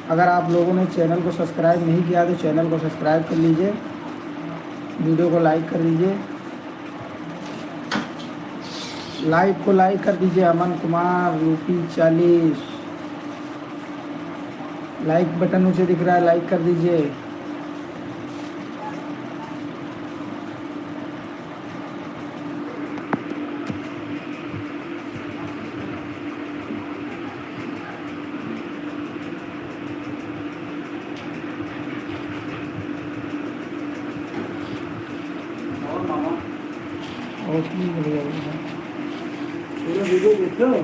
अगर आप लोगों ने चैनल को सब्सक्राइब नहीं किया तो चैनल को सब्सक्राइब कर लीजिए, वीडियो को लाइक कर दीजिए, लाइव को लाइक कर दीजिए। Aman Kumar UP 40 like button नीचे दिख रहा है, लाइक कर दीजिए। और मामा और की बढ़िया वीडियो देखो।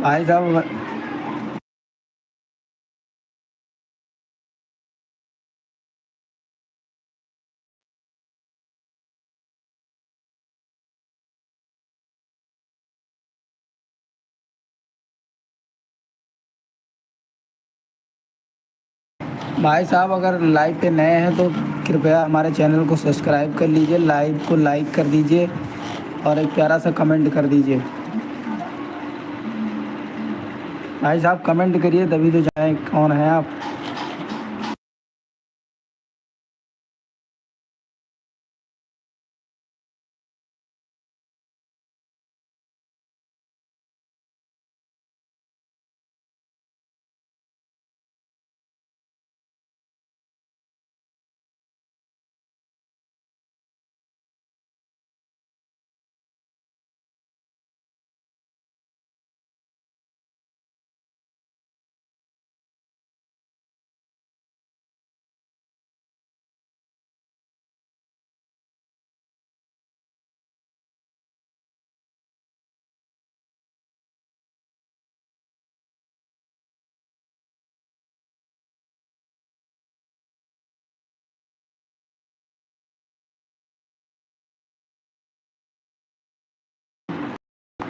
भाई साहब भाई साहब अगर लाइव पे नए हैं तो कृपया हमारे चैनल को सब्सक्राइब कर लीजिए, लाइव को लाइक कर दीजिए और एक प्यारा सा कमेंट कर दीजिए। भाई साहब कमेंट करिए तभी तो जाने कौन है आप।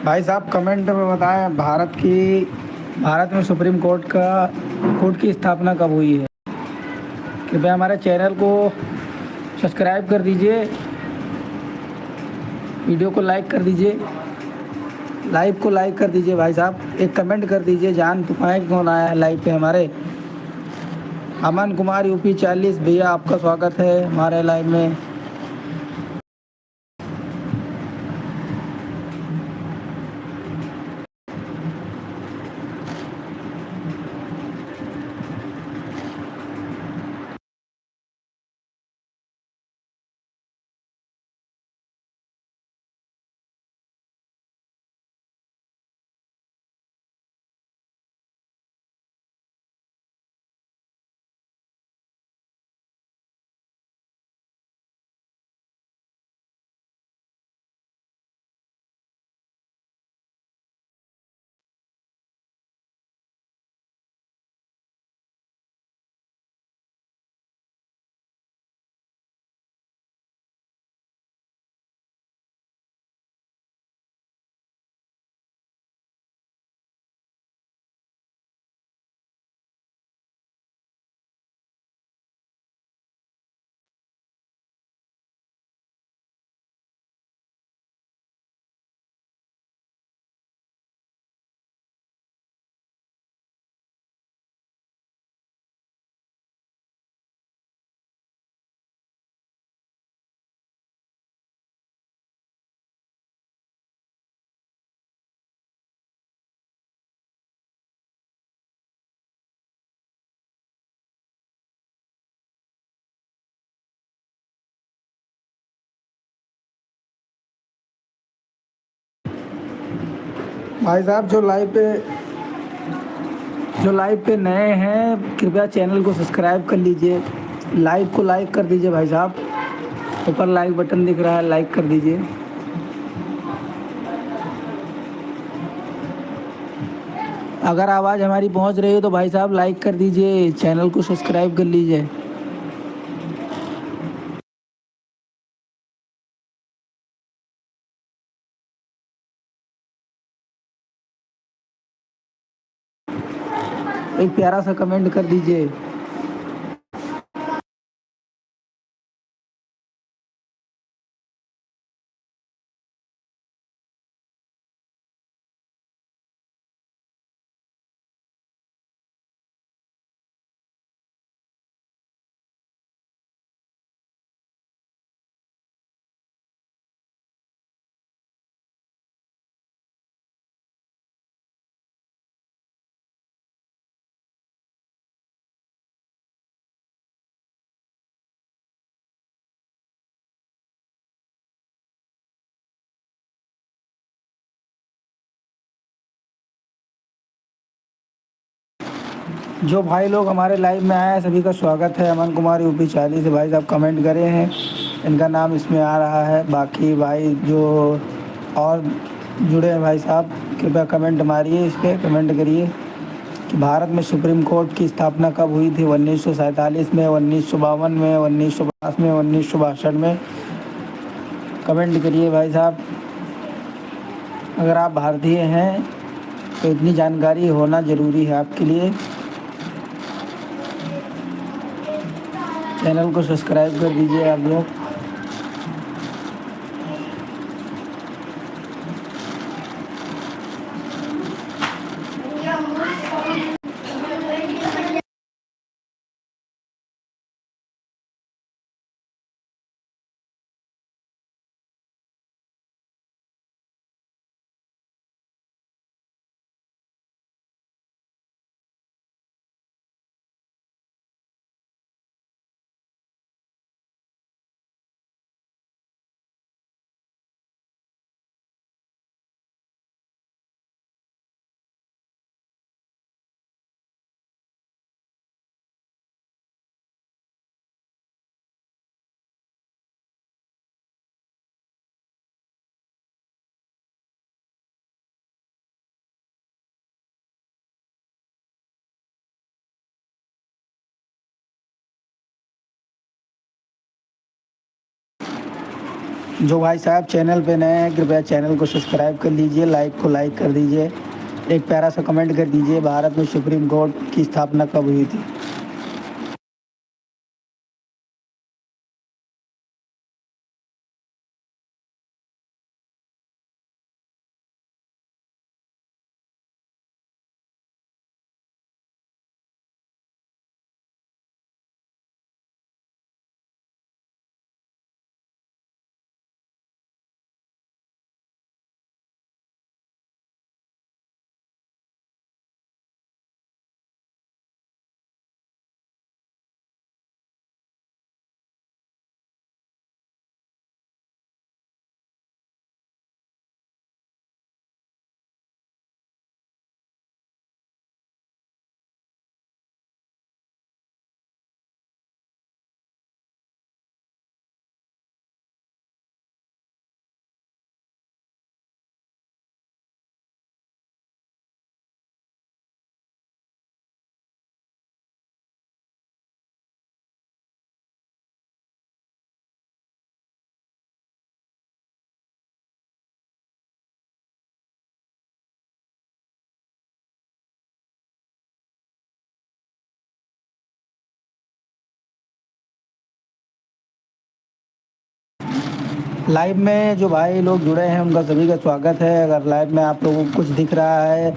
भाई साहब कमेंट में बताएं भारत में सुप्रीम कोर्ट की स्थापना कब हुई है। कृपया हमारे चैनल को सब्सक्राइब कर दीजिए, वीडियो को लाइक कर दीजिए, लाइव को लाइक कर दीजिए। भाई साहब एक कमेंट कर दीजिए, जान तो पाएँ कौन आया है लाइव पे हमारे। अमन कुमार यूपी 40 भैया, आपका स्वागत है हमारे लाइव में। भाई साहब जो लाइव पे नए हैं कृपया चैनल को सब्सक्राइब कर लीजिए, लाइव को लाइक कर दीजिए। भाई साहब ऊपर लाइक बटन दिख रहा है, लाइक कर दीजिए। अगर आवाज़ हमारी पहुंच रही हो तो भाई साहब लाइक कर दीजिए, चैनल को सब्सक्राइब कर लीजिए। एक प्यारा सा कमेंट कर दीजिए। जो भाई लोग हमारे लाइव में आए हैं सभी का स्वागत है। अमन कुमार यूपी 40 भाई साहब कमेंट करे हैं, इनका नाम इसमें आ रहा है। बाकी भाई जो और जुड़े हैं भाई साहब कृपया कमेंट मारिए, इस पर कमेंट करिए कि भारत में सुप्रीम कोर्ट की स्थापना कब हुई थी। 1947 में, 1952 में, 1950 में, 1962 में। कमेंट करिए भाई साहब। अगर आप भारतीय हैं तो इतनी जानकारी होना ज़रूरी है आपके लिए। चैनल को सब्सक्राइब कर दीजिए आप लोग। जो भाई साहब चैनल पे नए हैं कृपया चैनल को सब्सक्राइब कर लीजिए, लाइक को लाइक कर दीजिए, एक प्यारा सा कमेंट कर दीजिए, भारत में सुप्रीम कोर्ट की स्थापना कब हुई थी? लाइव में जो भाई लोग जुड़े हैं उनका सभी का स्वागत है। अगर लाइव में आप लोगों को कुछ दिख रहा है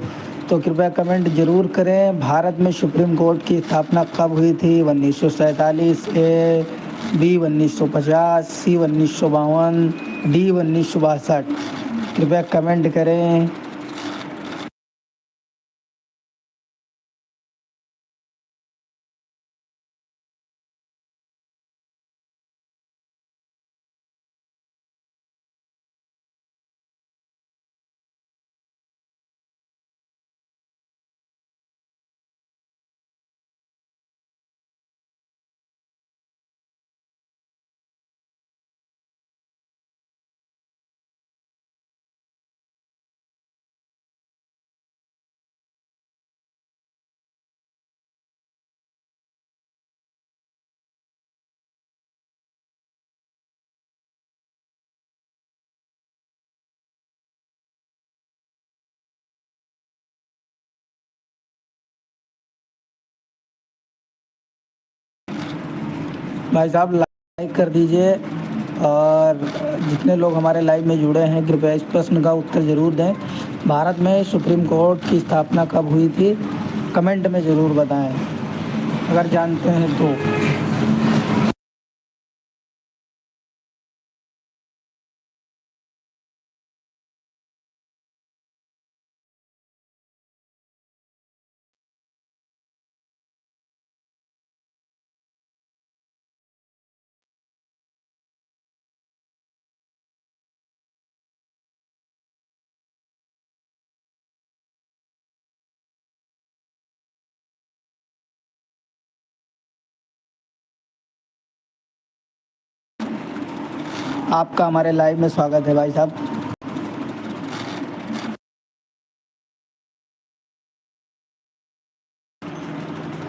तो कृपया कमेंट ज़रूर करें। भारत में सुप्रीम कोर्ट की स्थापना कब हुई थी? 1947, ए, बी 1950, सी 1952, डी 1962। कृपया कमेंट करें। भाई साहब लाइक कर दीजिए और जितने लोग हमारे लाइव में जुड़े हैं कृपया इस प्रश्न का उत्तर ज़रूर दें। भारत में सुप्रीम कोर्ट की स्थापना कब हुई थी? कमेंट में ज़रूर बताएं अगर जानते हैं तो। आपका हमारे लाइव में स्वागत है भाई साहब।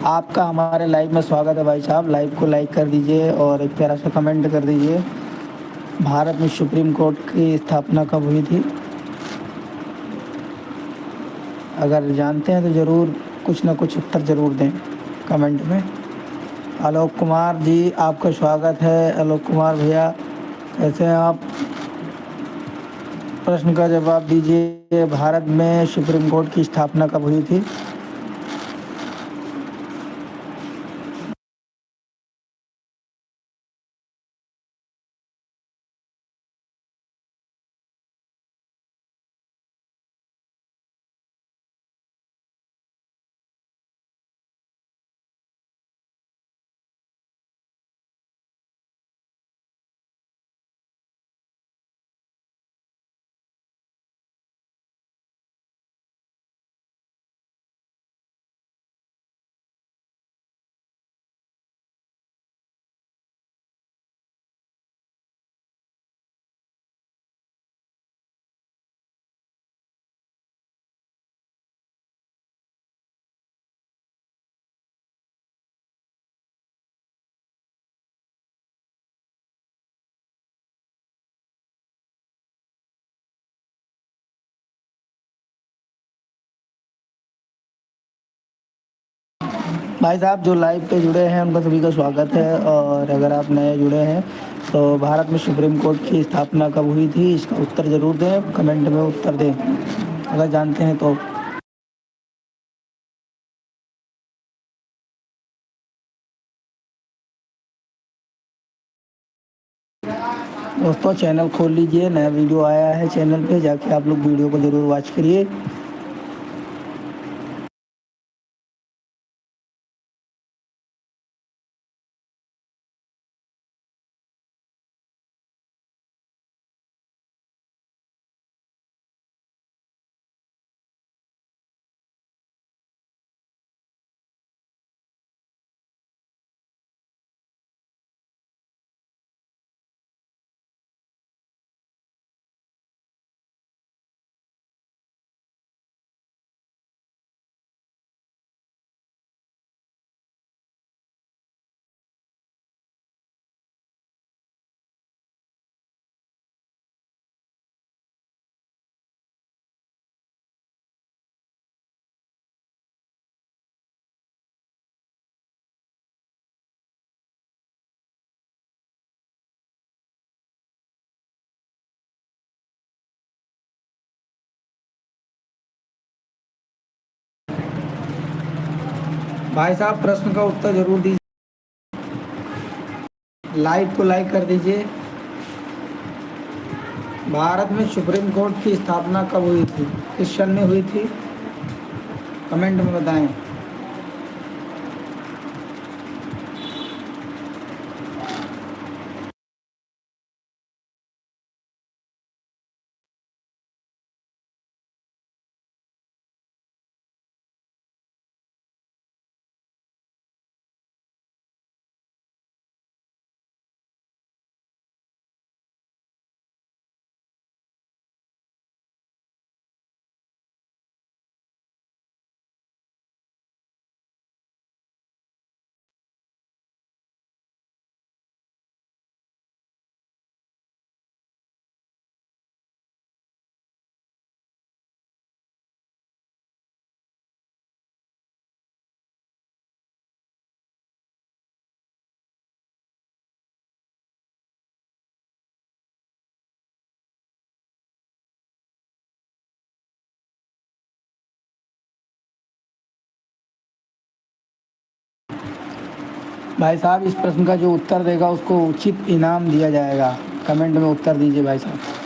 आपका हमारे लाइव में स्वागत है भाई साहब। लाइव को लाइक कर दीजिए और एक प्यारा सा कमेंट कर दीजिए। भारत में सुप्रीम कोर्ट की स्थापना कब हुई थी? अगर जानते हैं तो ज़रूर कुछ ना कुछ उत्तर ज़रूर दें कमेंट में। आलोक कुमार जी आपका स्वागत है। आलोक कुमार भैया कैसे हैं आप? प्रश्न का जवाब दीजिए। भारत में सुप्रीम कोर्ट की स्थापना कब हुई थी? भाई साहब जो लाइव पे जुड़े हैं उनका सभी का स्वागत है। और अगर आप नए जुड़े हैं तो भारत में सुप्रीम कोर्ट की स्थापना कब हुई थी, इसका उत्तर ज़रूर दें, कमेंट में उत्तर दें अगर जानते हैं तो। दोस्तों चैनल खोल लीजिए, नया वीडियो आया है चैनल पे, जाके आप लोग वीडियो को ज़रूर वॉच करिए। भाई साहब प्रश्न का उत्तर ज़रूर दीजिए, लाइव को लाइक कर दीजिए। भारत में सुप्रीम कोर्ट की स्थापना कब हुई थी, किस सन में हुई थी, कमेंट में बताएं। भाई साहब इस प्रश्न का जो उत्तर देगा उसको उचित इनाम दिया जाएगा, कमेंट में उत्तर दीजिए भाई साहब।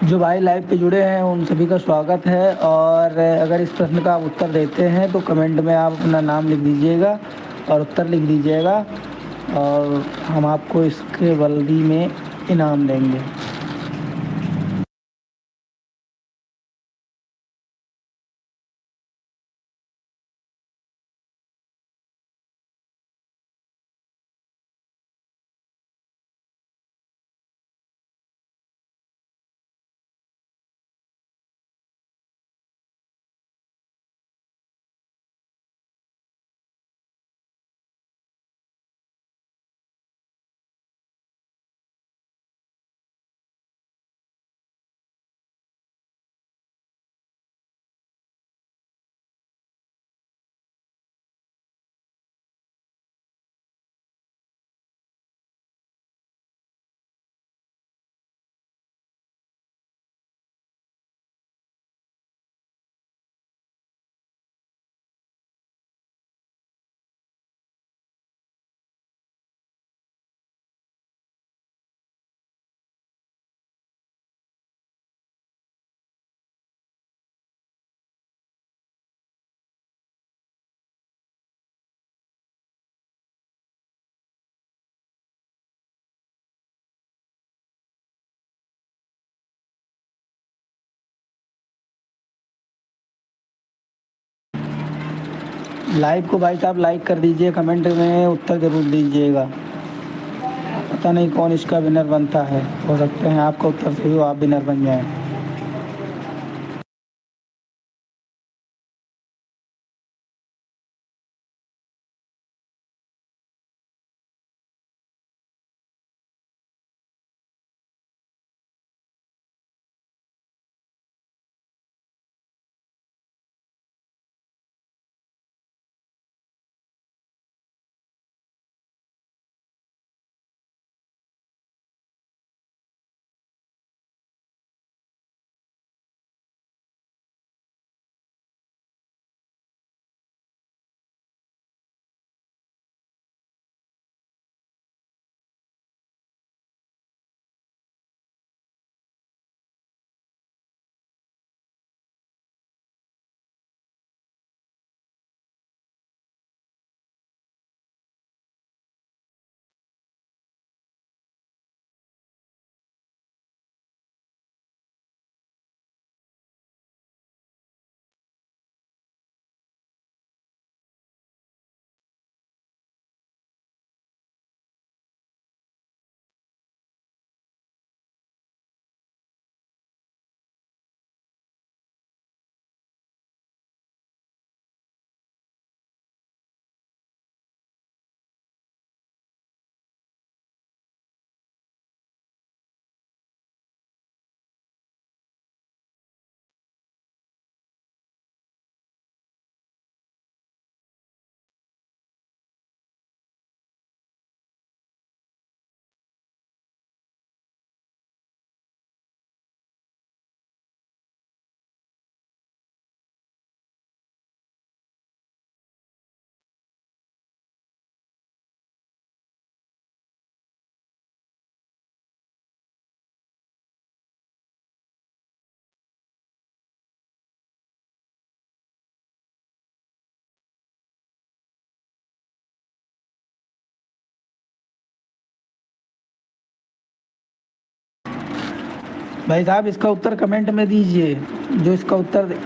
जो भाई लाइव पे जुड़े हैं उन सभी का स्वागत है। और अगर इस प्रश्न का आप उत्तर देते हैं तो कमेंट में आप अपना नाम लिख दीजिएगा और उत्तर लिख दीजिएगा, और हम आपको इसके बदले में इनाम देंगे। लाइव को भाई साहब लाइक कर दीजिए, कमेंट में उत्तर ज़रूर दीजिएगा। पता नहीं कौन इसका विनर बनता है, हो सकते हैं आपका उत्तर सही हो, आप विनर बन जाएं। भाई साहब इसका उत्तर कमेंट में दीजिए, जो इसका उत्तर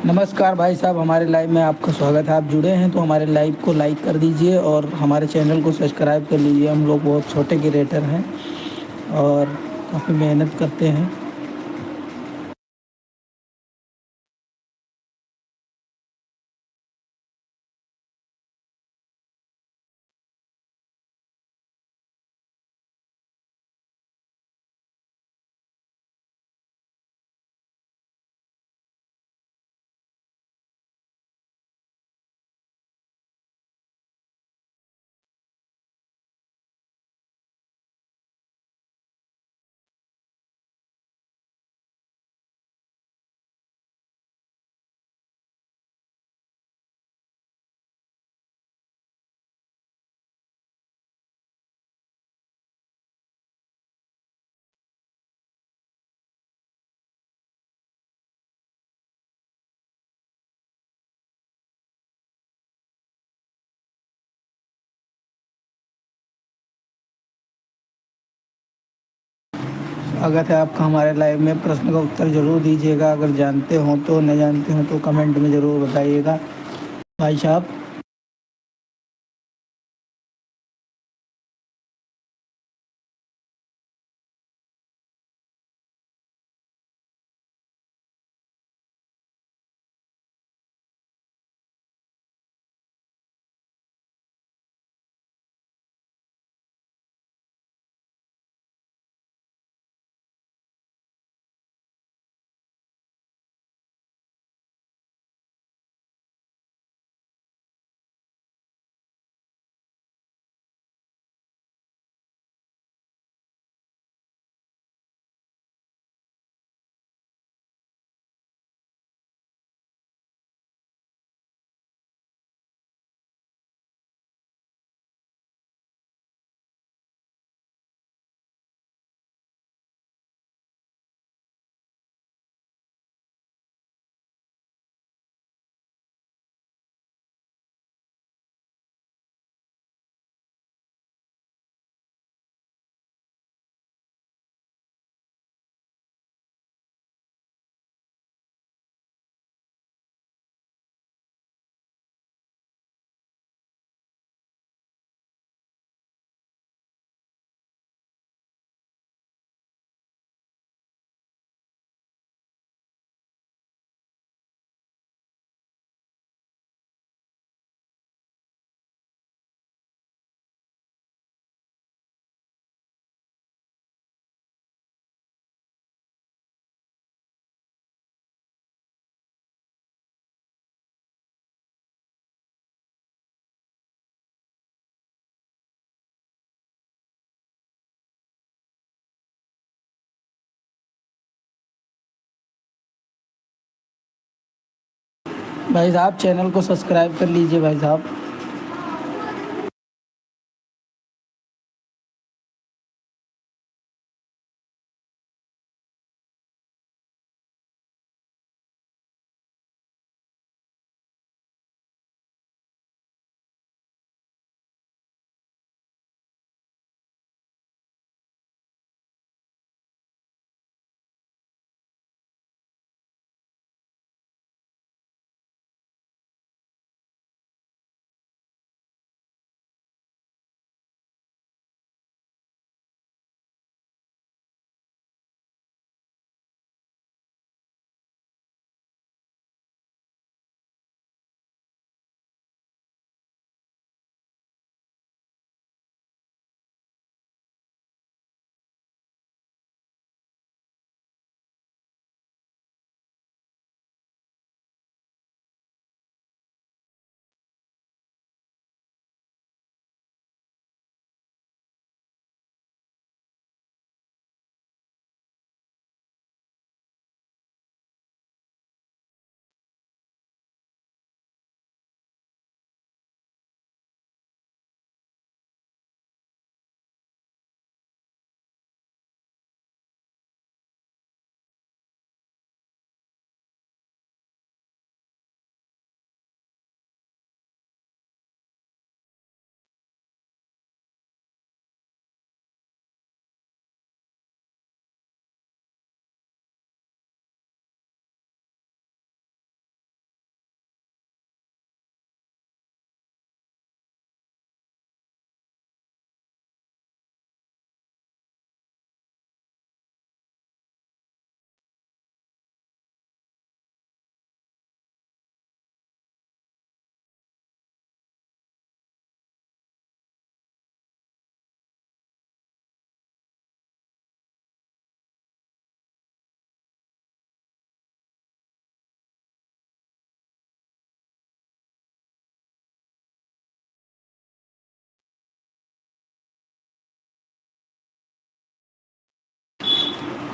नमस्कार भाई साहब, हमारे लाइव में आपका स्वागत है। आप जुड़े हैं तो हमारे लाइव को लाइक कर दीजिए और हमारे चैनल को सब्सक्राइब कर लीजिए। हम लोग बहुत छोटे क्रिएटर हैं और काफ़ी मेहनत करते हैं। स्वागत है आपका हमारे लाइव में। प्रश्न का उत्तर ज़रूर दीजिएगा, अगर जानते हो तो, न जानते हो तो कमेंट में ज़रूर बताइएगा भाई साहब। भाई साहब चैनल को सब्सक्राइब कर लीजिए भाई साहब।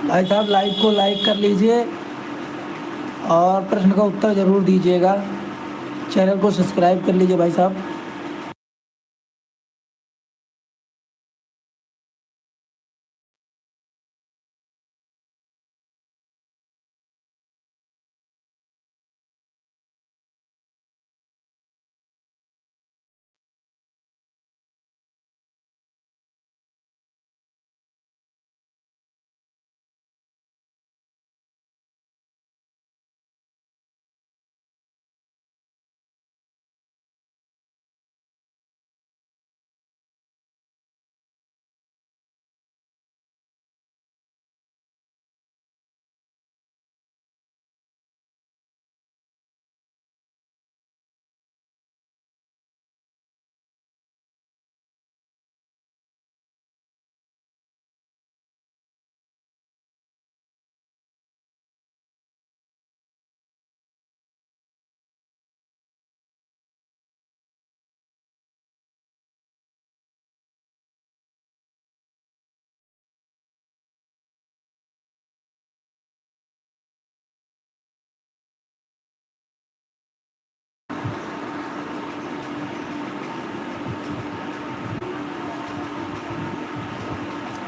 भाई साहब लाइव को लाइक कर लीजिए और प्रश्न का उत्तर ज़रूर दीजिएगा। चैनल को सब्सक्राइब कर लीजिए भाई साहब।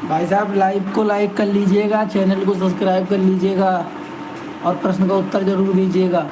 भाई साहब लाइव को लाइक कर लीजिएगा, चैनल को सब्सक्राइब कर लीजिएगा और प्रश्न का उत्तर ज़रूर दीजिएगा।